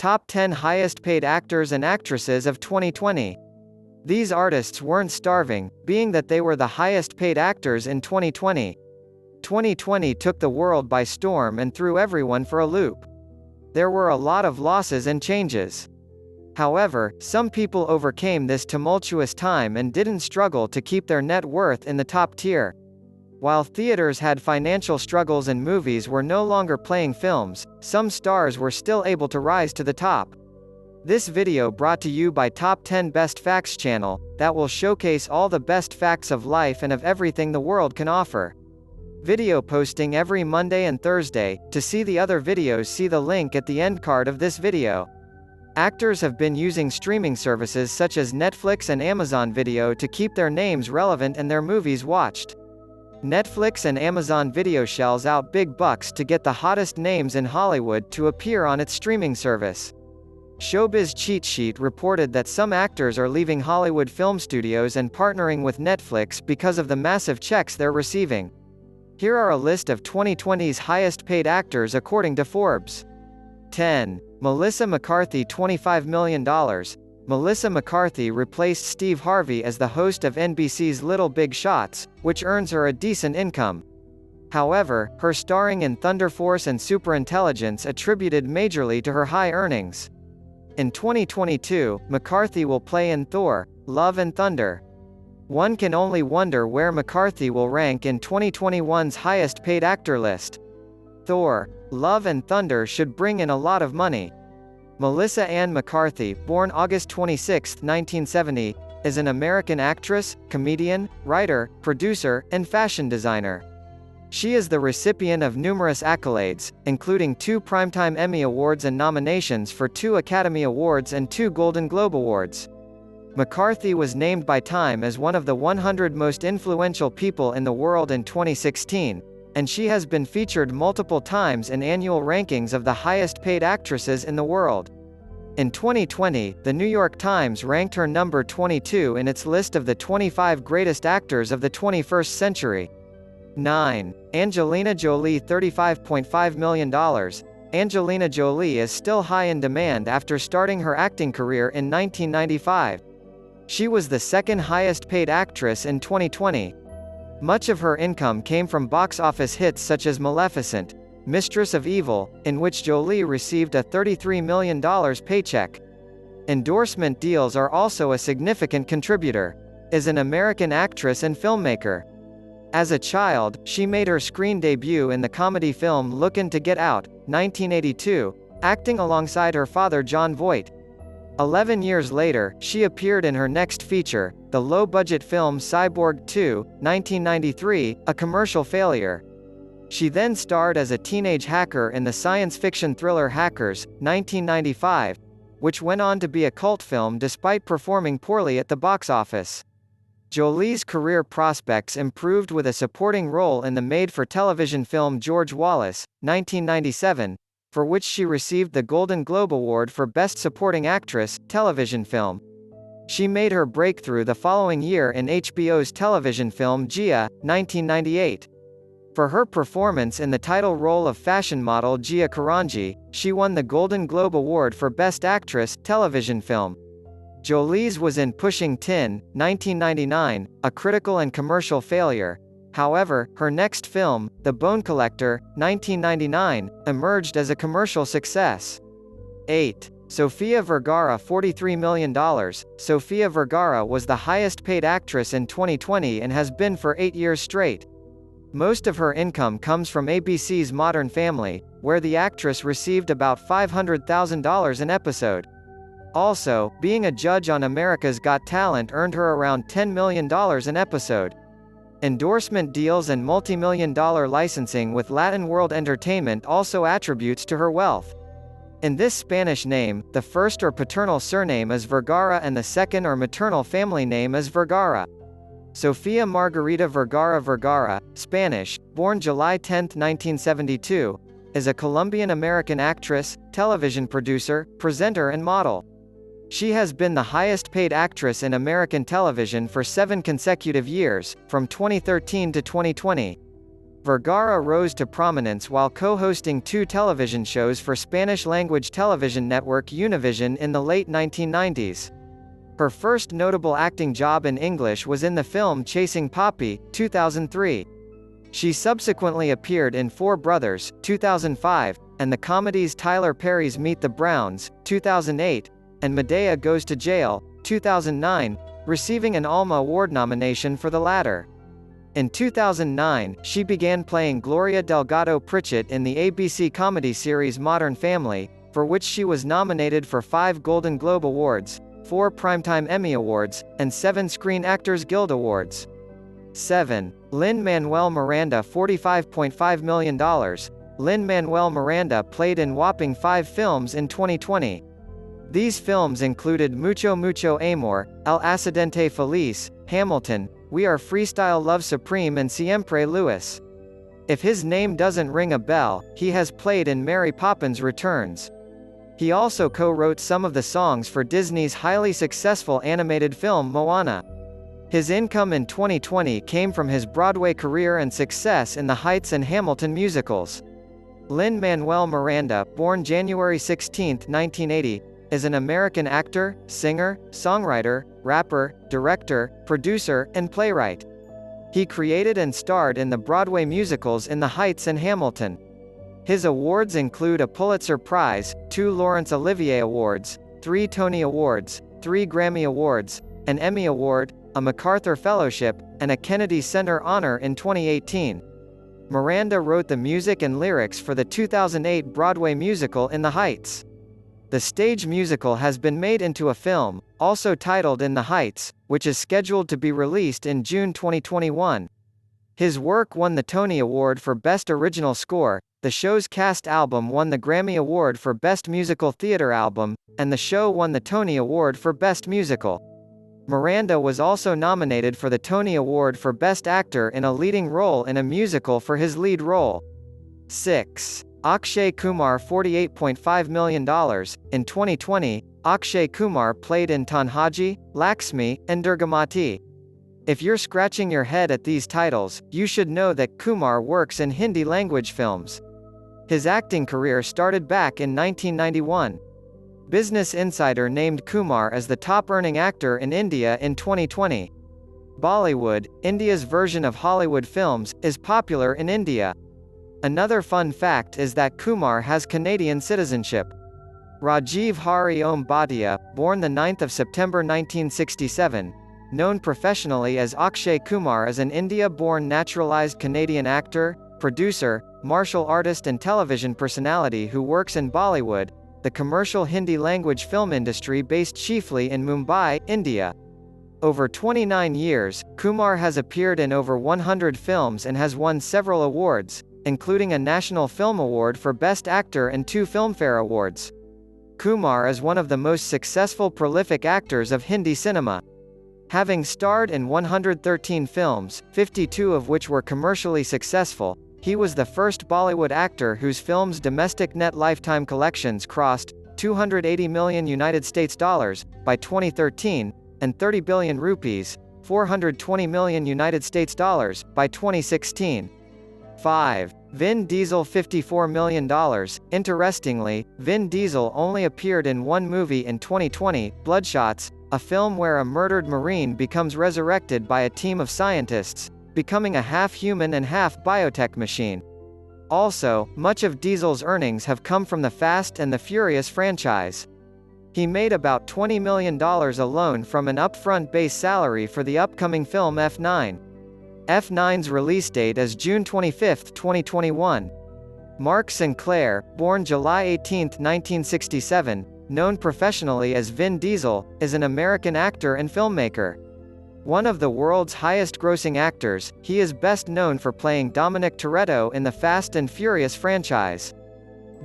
Top 10 highest paid actors and actresses of 2020. These artists weren't starving, being that they were the highest paid actors in 2020. 2020 took the world by storm and threw everyone for a loop. There were a lot of losses and changes. However, some people overcame this tumultuous time and didn't struggle to keep their net worth in the top tier. While theaters had financial struggles and movies were no longer playing films, some stars were still able to rise to the top. This video brought to you by Top 10 Best Facts channel, that will showcase all the best facts of life and of everything the world can offer. Video posting every Monday and Thursday. To see the other videos, see the link at the end card of this video. Actors have been using streaming services such as Netflix and Amazon Video to keep their names relevant and their movies watched. Netflix and Amazon Video shells out big bucks to get the hottest names in Hollywood to appear on its streaming service. Showbiz Cheat Sheet reported that some actors are leaving Hollywood film studios and partnering with Netflix because of the massive checks they're receiving. Here are a list of 2020's highest paid actors according to Forbes. 10. Melissa McCarthy, $25 million. Melissa McCarthy replaced Steve Harvey as the host of NBC's Little Big Shots, which earns her a decent income. However, her starring in Thunder Force and Superintelligence attributed majorly to her high earnings. In 2022, McCarthy will play in Thor: Love and Thunder. One can only wonder where McCarthy will rank in 2021's highest paid actor list. Thor: Love and Thunder should bring in a lot of money. Melissa Ann McCarthy, born August 26, 1970, is an American actress, comedian, writer, producer, and fashion designer. She is the recipient of numerous accolades, including 2 Primetime Emmy Awards and nominations for 2 Academy Awards and 2 Golden Globe Awards. McCarthy was named by Time as one of the 100 most influential people in the world in 2016, and she has been featured multiple times in annual rankings of the highest paid actresses in the world. In 2020, the New York Times ranked her number 22 in its list of the 25 greatest actors of the 21st century. 9. Angelina Jolie, $35.5 million. Angelina Jolie is still high in demand after starting her acting career in 1995. She was the second highest paid actress in 2020. Much of her income came from box office hits such as Maleficent, Mistress of Evil, in which Jolie received a $33 million paycheck. Endorsement deals are also a significant contributor. Is an American actress and filmmaker. As a child, she made her screen debut in the comedy film Lookin' to Get Out, 1982, acting alongside her father Jon Voight. 11 years later, she appeared in her next feature, the low-budget film Cyborg 2, 1993, a commercial failure. She then starred as a teenage hacker in the science fiction thriller Hackers, 1995, which went on to be a cult film despite performing poorly at the box office. Jolie's career prospects improved with a supporting role in the made-for-television film George Wallace, 1997, for which she received the Golden Globe Award for Best Supporting Actress, Television Film. She made her breakthrough the following year in HBO's television film Gia, 1998. For her performance in the title role of fashion model Gia Karanji, she won the Golden Globe Award for Best Actress, Television Film. Jolie's was in Pushing Tin, 1999, a critical and commercial failure. However, her next film, The Bone Collector, 1999, emerged as a commercial success. 8. Sofia Vergara, $43 million. Sofia Vergara was the highest paid actress in 2020 and has been for 8 years straight. Most of her income comes from ABC's Modern Family, where the actress received about $500,000 an episode. Also, being a judge on America's Got Talent earned her around $10 million an episode. Endorsement deals and multi-million-dollar licensing with Latin World Entertainment also attributes to her wealth. In this Spanish name, the first or paternal surname is Vergara and the second or maternal family name is Vergara. Sofia Margarita Vergara, Spanish, born July 10, 1972, is a Colombian-American actress, television producer, presenter and model. She has been the highest-paid actress in American television for 7 consecutive years, from 2013 to 2020. Vergara rose to prominence while co-hosting 2 television shows for Spanish-language television network Univision in the late 1990s. Her first notable acting job in English was in the film Chasing Poppy, 2003. She subsequently appeared in Four Brothers, 2005, and the comedies Tyler Perry's Meet the Browns, 2008, and Medea Goes to Jail, 2009, receiving an Alma Award nomination for the latter. In 2009, she began playing Gloria Delgado Pritchett in the ABC comedy series Modern Family, for which she was nominated for 5 Golden Globe Awards, 4 Primetime Emmy Awards, and 7 Screen Actors Guild Awards. 7. Lin-Manuel Miranda. $45.5 million. Lin-Manuel Miranda played in whopping 5 films in 2020. These films included Mucho Mucho Amor, El Accidente Feliz, Hamilton, We Are Freestyle Love Supreme and Siempre Luis. If his name doesn't ring a bell, he has played in Mary Poppins Returns. He also co-wrote some of the songs for Disney's highly successful animated film Moana. His income in 2020 came from his Broadway career and success in the Heights and Hamilton musicals. Lin-Manuel Miranda, born January 16, 1980, is an American actor, singer, songwriter, rapper, director, producer, and playwright. He created and starred in the Broadway musicals In the Heights and Hamilton. His awards include a Pulitzer Prize, 2 Laurence Olivier Awards, 3 Tony Awards, 3 Grammy Awards, an Emmy Award, a MacArthur Fellowship, and a Kennedy Center Honor in 2018. Miranda wrote the music and lyrics for the 2008 Broadway musical In the Heights. The stage musical has been made into a film, also titled In the Heights, which is scheduled to be released in June 2021. His work won the Tony Award for Best Original Score, the show's cast album won the Grammy Award for Best Musical Theater Album, and the show won the Tony Award for Best Musical. Miranda was also nominated for the Tony Award for Best Actor in a Leading Role in a Musical for his lead role. 6. Akshay Kumar. $48.5 million. In 2020, Akshay Kumar played in Tanhaji, Lakshmi, and Durgamati. If you're scratching your head at these titles, you should know that Kumar works in Hindi language films. His acting career started back in 1991. Business Insider named Kumar as the top-earning actor in India in 2020. Bollywood, India's version of Hollywood films, is popular in India. Another fun fact is that Kumar has Canadian citizenship. Rajiv Hari Om Bhatia, born the 9th of September 1967, known professionally as Akshay Kumar, is an India-born naturalized Canadian actor, producer, martial artist and television personality who works in Bollywood, the commercial Hindi-language film industry based chiefly in Mumbai, India. Over 29 years, Kumar has appeared in over 100 films and has won several awards, including a National Film Award for Best Actor and 2 Filmfare Awards. Kumar is one of the most successful prolific actors of Hindi cinema. Having starred in 113 films, 52 of which were commercially successful, he was the first Bollywood actor whose film's domestic net lifetime collections crossed $280 million by 2013 and 30 billion rupees, $420 million by 2016. 5. Vin Diesel. $54 million. Interestingly, Vin Diesel only appeared in one movie in 2020, Bloodshots, a film where a murdered Marine becomes resurrected by a team of scientists, becoming a half-human and half-biotech machine. Also, much of Diesel's earnings have come from the Fast and the Furious franchise. He made about $20 million alone from an upfront base salary for the upcoming film F9. F9's release date is June 25, 2021. Mark Sinclair, born July 18, 1967, known professionally as Vin Diesel, is an American actor and filmmaker. One of the world's highest-grossing actors, he is best known for playing Dominic Toretto in the Fast and Furious franchise.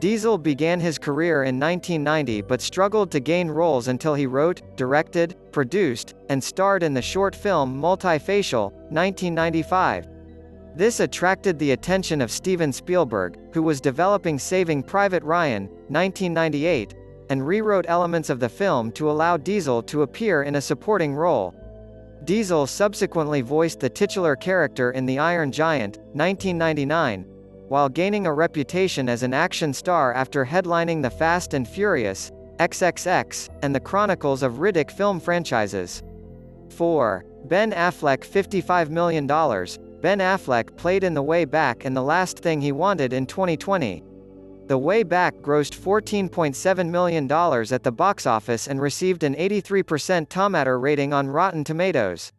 Diesel began his career in 1990 but struggled to gain roles until he wrote, directed, produced, and starred in the short film Multifacial, 1995. This attracted the attention of Steven Spielberg, who was developing Saving Private Ryan, 1998, and rewrote elements of the film to allow Diesel to appear in a supporting role. Diesel subsequently voiced the titular character in The Iron Giant, 1999, while gaining a reputation as an action star after headlining the Fast and Furious, XXX, and the Chronicles of Riddick film franchises. 4. Ben Affleck. $55 million. Ben Affleck played in The Way Back and The Last Thing He Wanted in 2020. The Way Back grossed $14.7 million at the box office and received an 83% Tomato rating on Rotten Tomatoes.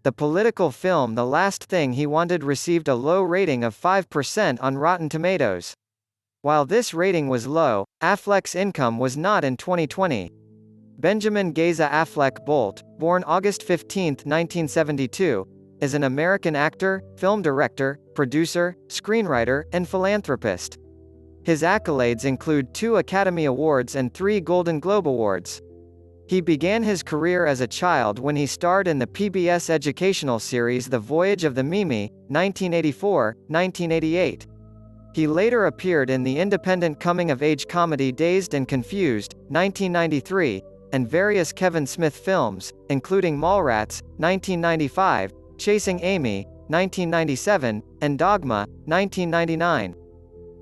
The political film The Last Thing He Wanted received a low rating of 5% on Rotten Tomatoes. While this rating was low, Affleck's income was not in 2020. Benjamin Geza Affleck Bolt, born August 15, 1972, is an American actor, film director, producer, screenwriter, and philanthropist. His accolades include 2 Academy Awards and 3 Golden Globe Awards. He began his career as a child when he starred in the PBS educational series The Voyage of the Mimi, 1984-1988. He later appeared in the independent coming-of-age comedy Dazed and Confused, 1993, and various Kevin Smith films, including Mallrats, 1995, Chasing Amy, 1997, and Dogma, 1999.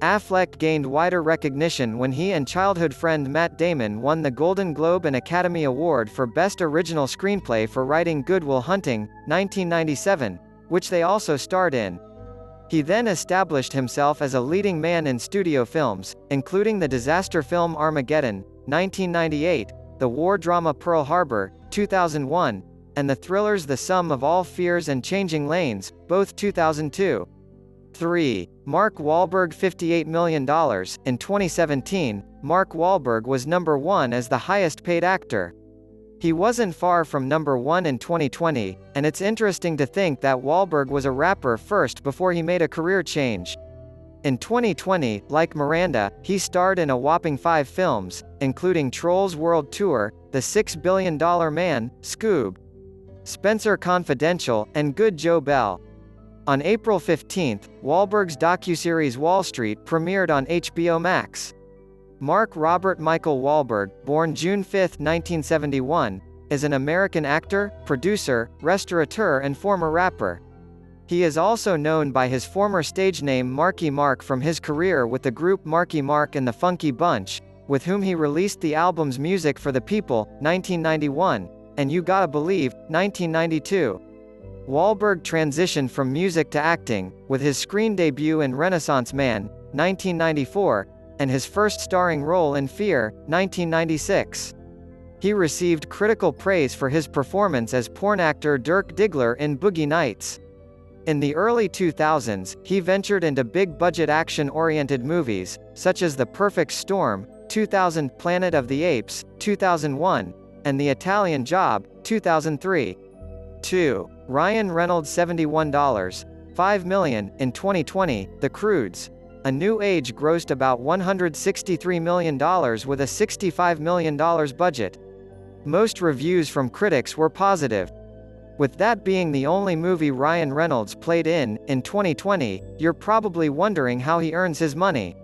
Affleck gained wider recognition when he and childhood friend Matt Damon won the Golden Globe and Academy Award for Best Original Screenplay for writing Good Will Hunting, 1997, which they also starred in. He then established himself as a leading man in studio films, including the disaster film Armageddon, 1998, the war drama Pearl Harbor, 2001, and the thrillers The Sum of All Fears and Changing Lanes, both 2002. 3. Mark Wahlberg. $58 million. In 2017, Mark Wahlberg was number 1 as the highest-paid actor. He wasn't far from number 1 in 2020, and it's interesting to think that Wahlberg was a rapper first before he made a career change. In 2020, like Miranda, he starred in a whopping 5 films, including Trolls World Tour, The $6 Billion Man, Scoob, Spencer Confidential, and Good Joe Bell. On April 15, Wahlberg's docuseries Wall Street premiered on HBO Max. Mark Robert Michael Wahlberg, born June 5, 1971, is an American actor, producer, restaurateur and former rapper. He is also known by his former stage name Marky Mark from his career with the group Marky Mark and the Funky Bunch, with whom he released the albums Music for the People, 1991, and You Gotta Believe, 1992. Wahlberg transitioned from music to acting, with his screen debut in Renaissance Man, 1994, and his first starring role in Fear, 1996. He received critical praise for his performance as porn actor Dirk Diggler in Boogie Nights. In the early 2000s, he ventured into big-budget action-oriented movies, such as The Perfect Storm, 2000, Planet of the Apes, 2001, and The Italian Job, 2003. 2. Ryan Reynolds. $71.5 million. In 2020, The Croods: A New Age grossed about $163 million with a $65 million budget. Most reviews from critics were positive. With that being the only movie Ryan Reynolds played in 2020, you're probably wondering how he earns his money.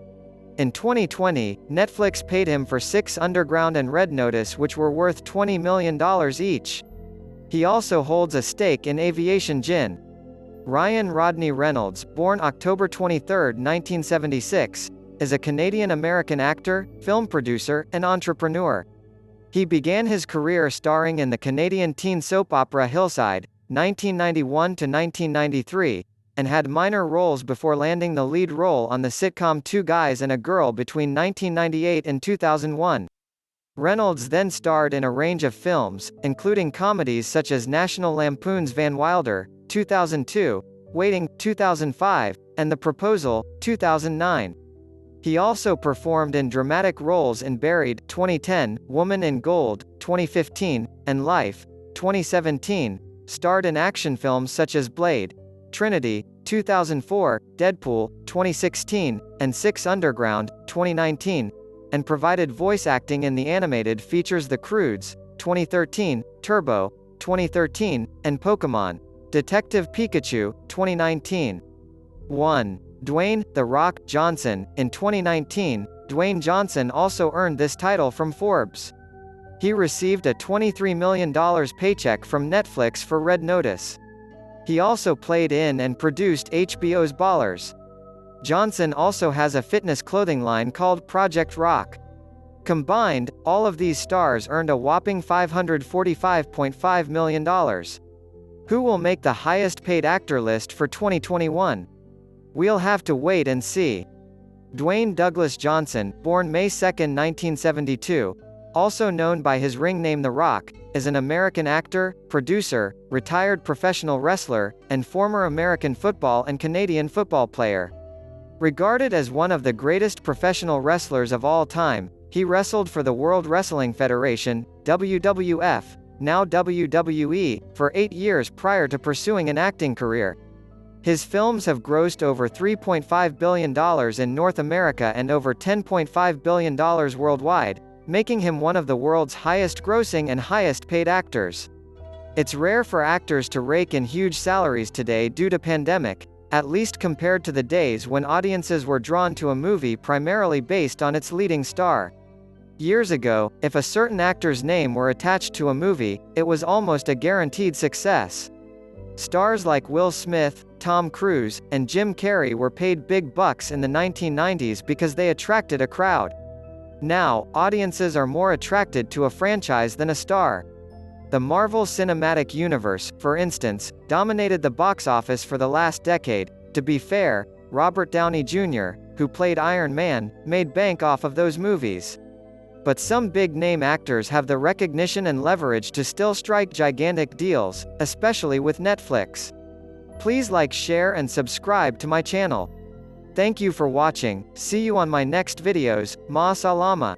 In 2020, Netflix paid him for 6 Underground and Red Notice, which were worth $20 million each. He also holds a stake in Aviation Gin. Ryan Rodney Reynolds, born October 23, 1976, is a Canadian-American actor, film producer, and entrepreneur. He began his career starring in the Canadian teen soap opera Hillside, 1991–1993, and had minor roles before landing the lead role on the sitcom Two Guys and a Girl between 1998 and 2001. Reynolds then starred in a range of films, including comedies such as National Lampoon's Van Wilder, 2002, Waiting, 2005, and The Proposal, 2009. He also performed in dramatic roles in Buried, 2010, Woman in Gold, 2015, and Life, 2017, starred in action films such as Blade, Trinity, 2004, Deadpool, 2016, and 6 Underground, 2019, and provided voice acting in the animated features The Croods, 2013, Turbo, 2013, and Pokémon Detective Pikachu, 2019. 1. Dwayne "The Rock" Johnson. In 2019, Dwayne Johnson also earned this title from Forbes. He received a $23 million paycheck from Netflix for Red Notice. He also played in and produced HBO's Ballers. Johnson also has a fitness clothing line called Project Rock. Combined, all of these stars earned a whopping $545.5 million. Who will make the highest paid actor list for 2021? We'll have to wait and see. Dwayne Douglas Johnson, born May 2, 1972, also known by his ring name The Rock, is an American actor, producer, retired professional wrestler, and former American football and Canadian football player. Regarded as one of the greatest professional wrestlers of all time, he wrestled for the World Wrestling Federation, WWF, now WWE, for 8 years prior to pursuing an acting career. His films have grossed over $3.5 billion in North America and over $10.5 billion worldwide, making him one of the world's highest-grossing and highest-paid actors. It's rare for actors to rake in huge salaries today due to pandemic, at least compared to the days when audiences were drawn to a movie primarily based on its leading star. Years ago, if a certain actor's name were attached to a movie, it was almost a guaranteed success. Stars like Will Smith, Tom Cruise, and Jim Carrey were paid big bucks in the 1990s because they attracted a crowd. Now, audiences are more attracted to a franchise than a star. The Marvel Cinematic Universe, for instance, dominated the box office for the last decade. To be fair, Robert Downey Jr., who played Iron Man, made bank off of those movies. But some big-name actors have the recognition and leverage to still strike gigantic deals, especially with Netflix. Please like, share and subscribe to my channel. Thank you for watching. See you on my next videos. Ma salama.